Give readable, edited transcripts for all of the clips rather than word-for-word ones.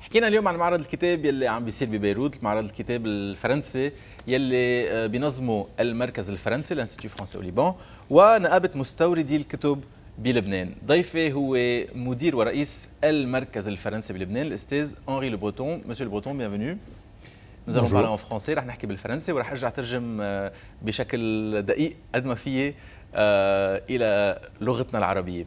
حكينا اليوم عن معرض الكتاب يلي عم بيصير ببيروت، معرض الكتاب الفرنسي يلي بينظمه المركز الفرنسي الانستيتيو فرانسي او ليبان ونقابه مستوردي الكتب بلبنان. ضيفي هو مدير ورئيس المركز الفرنسي بلبنان الاستاذ انري لو بروتون. مسيو لو بروتون، bienvenue. Nous allons parler en français، رح نحكي بالفرنسي ورح ارجع اترجم بشكل دقيق قد ما فيي الى لغتنا العربيه.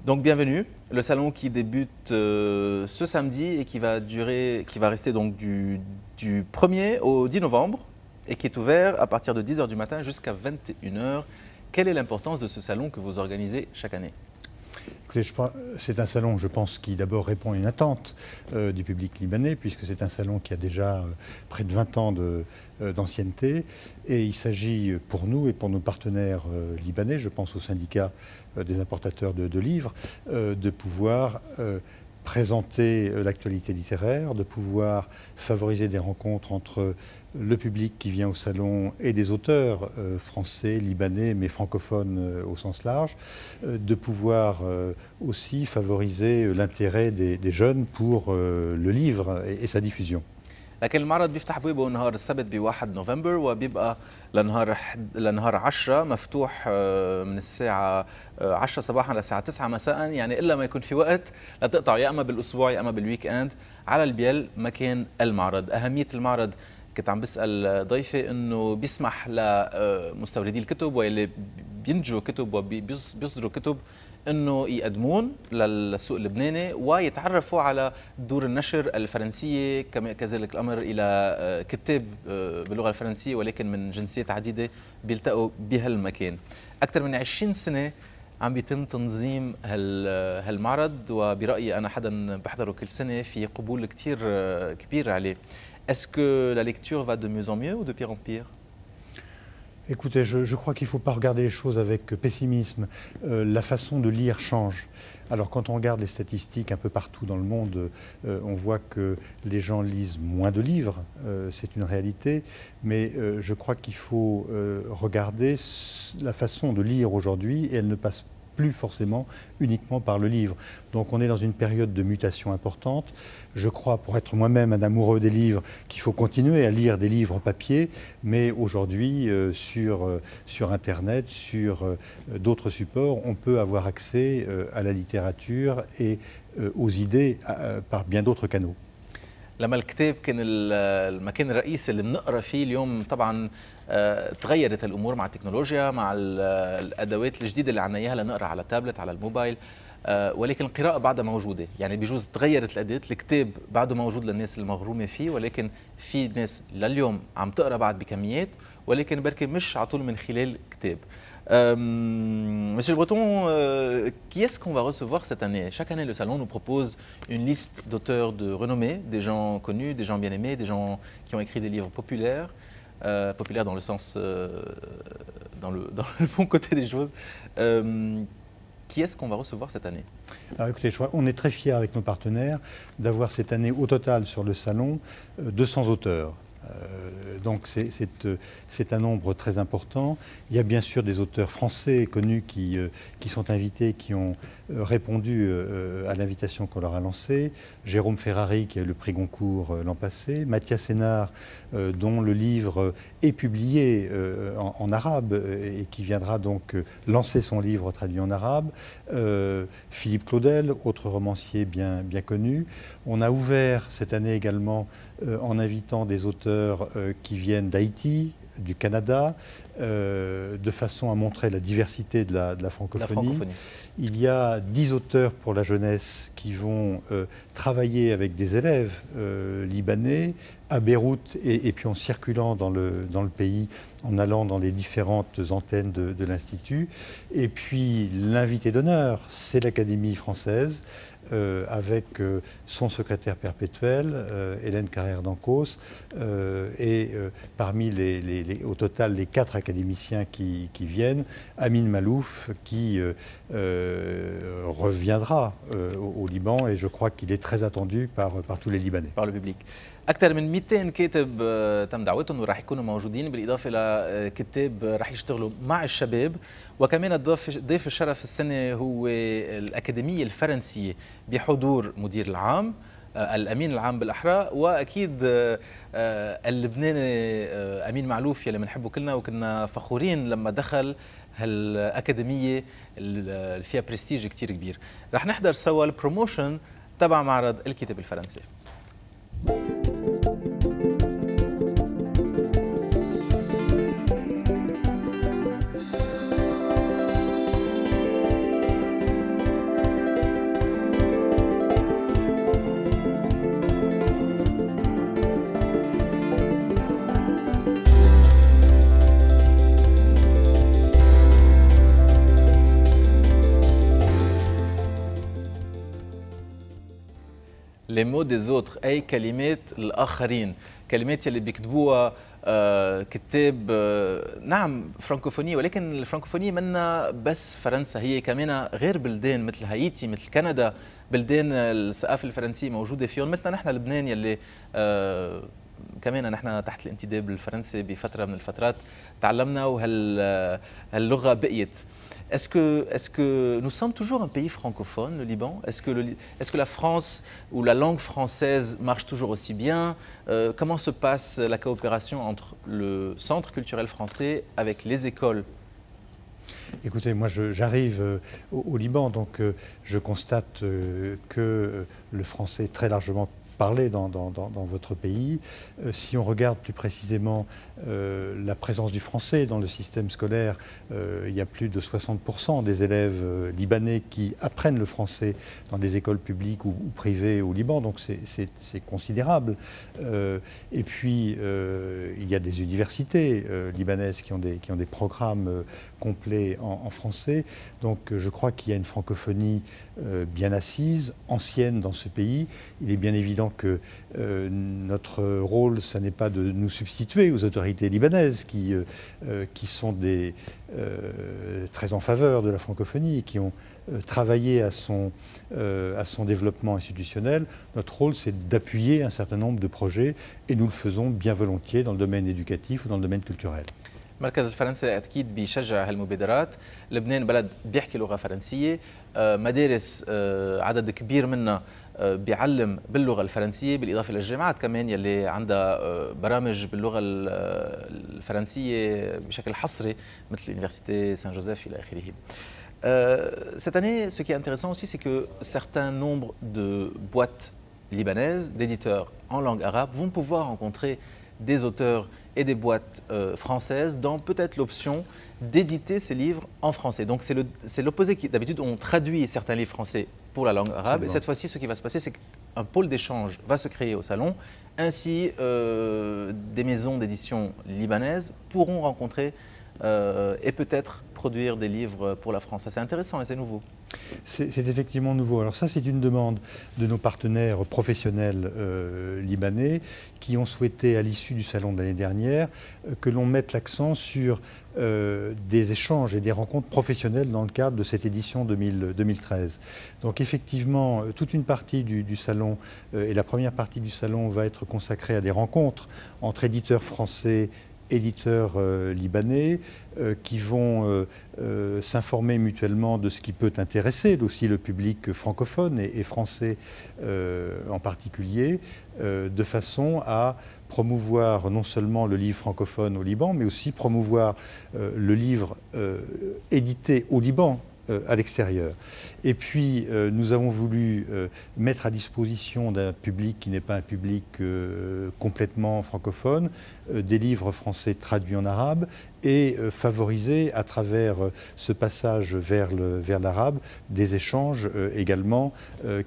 Donc bienvenue, le salon qui débute ce samedi et qui va rester donc du 1er au 10 novembre et qui est ouvert à partir de 10h du matin jusqu'à 21h. Quelle est l'importance de ce salon que vous organisez chaque année? C'est un salon, je pense, qui d'abord répond à une attente du public libanais, puisque c'est un salon qui a déjà près de 20 ans d'ancienneté. Et il s'agit pour nous et pour nos partenaires libanais, je pense au syndicat des importateurs de livres, de pouvoir présenter l'actualité littéraire, de pouvoir favoriser des rencontres entre le public qui vient au salon et des auteurs français, libanais, mais francophones au sens large, de pouvoir aussi favoriser l'intérêt des jeunes pour le livre et sa diffusion. لكن المعرض بيفتح ابوابه نهار السبت ب1 نوفمبر وبيبقى لنهار 10 مفتوح من الساعة 10 صباحا للساعة 9 مساء، يعني إلا ما يكون في وقت لتقطعوا يا أما بالأسبوع يا أما بالويك أند على البيل مكان المعرض. أهمية المعرض كنت عم بسأل ضيفي إنه بيسمح لمستوردي الكتب واللي بينتجوا كتب وبيصدروا كتب انه يقدمون للسوق اللبناني ويتعرفوا على دور النشر الفرنسيه، كذلك الامر الى كتاب باللغه الفرنسيه ولكن من جنسيات عديده بيلتقوا بهالمكان. اكثر من 20 سنه عم بيتم تنظيم هالمعرض، وبرايي انا حدا بحضره كل سنه في قبول كثير كبير عليه. Est-ce que la lecture va de mieux en mieux ou de pire en pire? Écoutez, je crois qu'il ne faut pas regarder les choses avec pessimisme. La façon de lire change. Alors quand on regarde les statistiques un peu partout dans le monde, on voit que les gens lisent moins de livres, c'est une réalité, mais je crois qu'il faut regarder la façon de lire aujourd'hui et elle ne passe plus forcément uniquement par le livre. Donc on est dans une période de mutation importante. Je crois, pour être moi-même un amoureux des livres, qu'il faut continuer à lire des livres papier, mais aujourd'hui sur Internet, sur d'autres supports, on peut avoir accès à la littérature et aux idées par bien d'autres canaux. لما الكتاب كان المكان الرئيسي اللي بنقرا فيه، اليوم طبعا تغيرت الامور مع التكنولوجيا، مع الادوات الجديده اللي عنا اياها لنقرا على تابلت على الموبايل، ولكن القراءه بعدها موجوده. يعني بيجوز تغيرت الادوات، الكتاب بعده موجود للناس المغرومه فيه، ولكن في ناس لليوم عم تقرا بعد بكميات، ولكن بركي مش على طول من خلال كتاب. Monsieur Le Breton, qui est-ce qu'on va recevoir cette année? Chaque année, le salon nous propose une liste d'auteurs de renommée, des gens connus, des gens bien aimés, des gens qui ont écrit des livres populaires, populaires dans le sens, dans le bon côté des choses. Qui est-ce qu'on va recevoir cette année? Alors écoutez, on est très fiers avec nos partenaires d'avoir cette année au total sur le salon 200 auteurs. Donc c'est un nombre très important. Il y a bien sûr des auteurs français connus qui sont invités, qui ont répondu à l'invitation qu'on leur a lancée. Jérôme Ferrari qui a eu le prix Goncourt l'an passé, Mathias Sénard dont le livre est publié en arabe et qui viendra donc lancer son livre traduit en arabe, Philippe Claudel, autre romancier bien connu. On a ouvert cette année également en invitant des auteurs qui viennent d'Haïti, du Canada, de façon à montrer la diversité de la francophonie. Il y a 10 auteurs pour la jeunesse qui vont travailler avec des élèves libanais à Beyrouth et puis en circulant dans le pays, en allant dans les différentes antennes de l'Institut. Et puis l'invité d'honneur, c'est l'Académie française, avec son secrétaire perpétuel, Hélène Carrère d'Ancos, et parmi au total les 4 académiciens qui viennent, Amin Malouf qui reviendra au Liban, et je crois qu'il est très attendu par tous les Libanais. Par le public. أكثر من 200 كاتب تم دعوتهم وراح يكونوا موجودين، بالإضافة لكتاب راح يشتغلوا مع الشباب، وكمان ضيف الشرف السنة هو الأكاديمية الفرنسية بحضور مدير العام الأمين العام بالأحرى، وأكيد اللبناني أمين معلوف يلي بنحبه كلنا، وكنا فخورين لما دخل هالأكاديمية اللي فيها برستيج كتير كبير. رح نحضر سوا البروموشن تبع معرض الكتاب الفرنسي. Les mots des autres أي كلمات الآخرين، كلمات اللي بيكتبوها كتاب نعم فرانكوفونية، ولكن الفرانكوفونية منا بس فرنسا، هي كمان غير بلدان مثل هايتي مثل كندا، بلدان الثقافة الفرنسية موجودة فيهم، مثلنا نحن لبنان يلي كمان نحن تحت الانتداب الفرنسي بفترة من الفترات تعلمنا وهاللغة بقيت. Est-ce que nous sommes toujours un pays francophone, le Liban? Est-ce que la France ou la langue française marche toujours aussi bien? Comment se passe la coopération entre le Centre culturel français avec les écoles? Écoutez, moi j'arrive au Liban, donc je constate que le français est très largement parlé dans votre pays. Si on regarde plus précisément la présence du français dans le système scolaire, il y a plus de 60% des élèves libanais qui apprennent le français dans des écoles publiques ou privées au Liban, donc c'est considérable. Et puis il y a des universités libanaises qui ont des programmes complets en français, donc je crois qu'il y a une francophonie bien assise, ancienne dans ce pays. Il est bien évident que notre rôle, ce n'est pas de nous substituer aux autorités libanaises qui sont très en faveur de la francophonie et qui ont travaillé à son développement institutionnel. Notre rôle, c'est d'appuyer un certain nombre de projets et nous le faisons bien volontiers dans le domaine éducatif ou dans le domaine culturel. المركز الفرنسي أكيد بيشجع هالمبادرات. لبنان بلد بيحكي لغة فرنسية، مدارس عدد كبير منها بيعلم باللغة الفرنسية، بالإضافة للجامعات كمان يلي عندها برامج باللغة الفرنسية بشكل حصري مثل l'Université Saint-Joseph إلى آخره. Cette année, ce qui est intéressant aussi, c'est que certains nombres de boîtes libanaises, d'éditeurs en langue arabe, vont pouvoir rencontrer des auteurs et des boîtes françaises dans peut-être l'option d'éditer ces livres en français. Donc c'est l'opposé. D'habitude, on traduit certains livres français pour la langue arabe. Et cette fois-ci, ce qui va se passer, c'est qu'un pôle d'échange va se créer au salon. Ainsi, des maisons d'édition libanaises pourront rencontrer et peut-être produire des livres pour la France. Ça, c'est intéressant et c'est nouveau. C'est effectivement nouveau. Alors ça, c'est une demande de nos partenaires professionnels libanais qui ont souhaité, à l'issue du salon de l'année dernière, que l'on mette l'accent sur des échanges et des rencontres professionnelles dans le cadre de cette édition 2013. Donc effectivement, toute une partie du salon et la première partie du salon va être consacrée à des rencontres entre éditeurs français, éditeurs libanais qui vont s'informer mutuellement de ce qui peut intéresser aussi le public francophone et français en particulier, de façon à promouvoir non seulement le livre francophone au Liban, mais aussi promouvoir le livre édité au Liban à l'extérieur. Et puis nous avons voulu mettre à disposition d'un public qui n'est pas un public complètement francophone des livres français traduits en arabe et favoriser à travers ce passage vers l'arabe des échanges également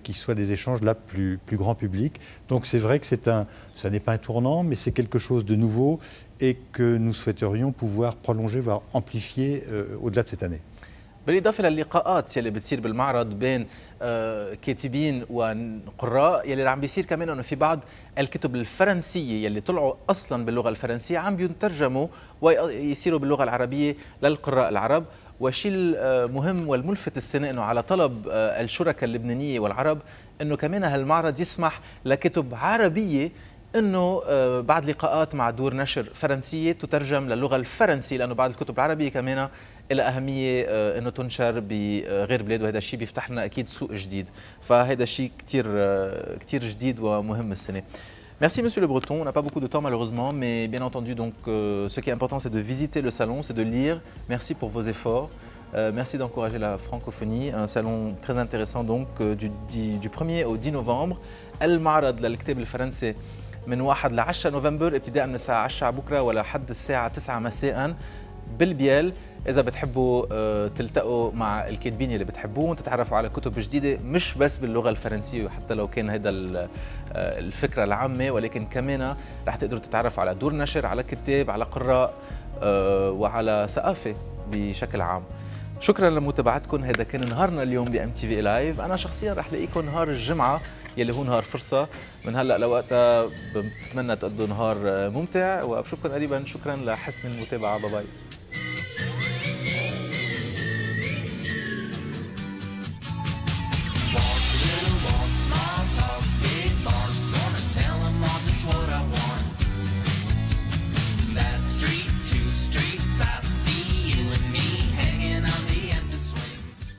qui soient des échanges là plus grand public. Donc c'est vrai que ça n'est pas un tournant, mais c'est quelque chose de nouveau et que nous souhaiterions pouvoir prolonger, voire amplifier au-delà de cette année. بالإضافة للقاءات يلي بتصير بالمعرض بين كاتبين وقراء، يلي عم بيصير كمان انه في بعض الكتب الفرنسية يلي طلعوا اصلا باللغة الفرنسية عم بيترجموا ويصيروا باللغة العربية للقراء العرب. والشيء المهم والملفت السنة انه على طلب الشركاء اللبنانية والعرب انه كمان هالمعرض يسمح لكتب عربية انه بعد لقاءات مع دور نشر فرنسيه تترجم للغه الفرنسيه، لانه بعض الكتب العربيه كمان لها أهمية أنه تنشر بغير بلاد، وهذا الشيء بيفتح لنا أكيد سوق جديد. فهذا الشيء كتير جديد ومهم السنة. Merci Monsieur Le Breton, on n'a pas beaucoup de temps malheureusement, mais bien entendu donc ce qui est important c'est de visiter le salon, c'est de lire. Merci pour vos efforts, merci d'encourager la francophonie, un salon très intéressant donc du 1er au 10 novembre. المعرض للكتاب الفرنسي من 1 ل 10 نوفمبر ابتداء من الساعة 10 بكرة ولحد الساعة 9 مساء بالبيال. إذا بتحبوا تلتقوا مع الكاتبين اللي بتحبوهم، تتعرفوا على كتب جديدة مش بس باللغة الفرنسية، وحتى لو كان هذا الفكرة العامة، ولكن كمان رح تقدروا تتعرفوا على دور نشر، على كتاب، على قراء وعلى ثقافة بشكل عام. شكرا لمتابعتكم. هذا كان نهارنا اليوم ب MTV لايف. انا شخصيا رح لاقيكم نهار الجمعه يلي هو نهار فرصه. من هلا لوقتها بتمنى تقضوا نهار ممتع، وبشوفكم قريبا. شكرا لحسن المتابعه. باي باي.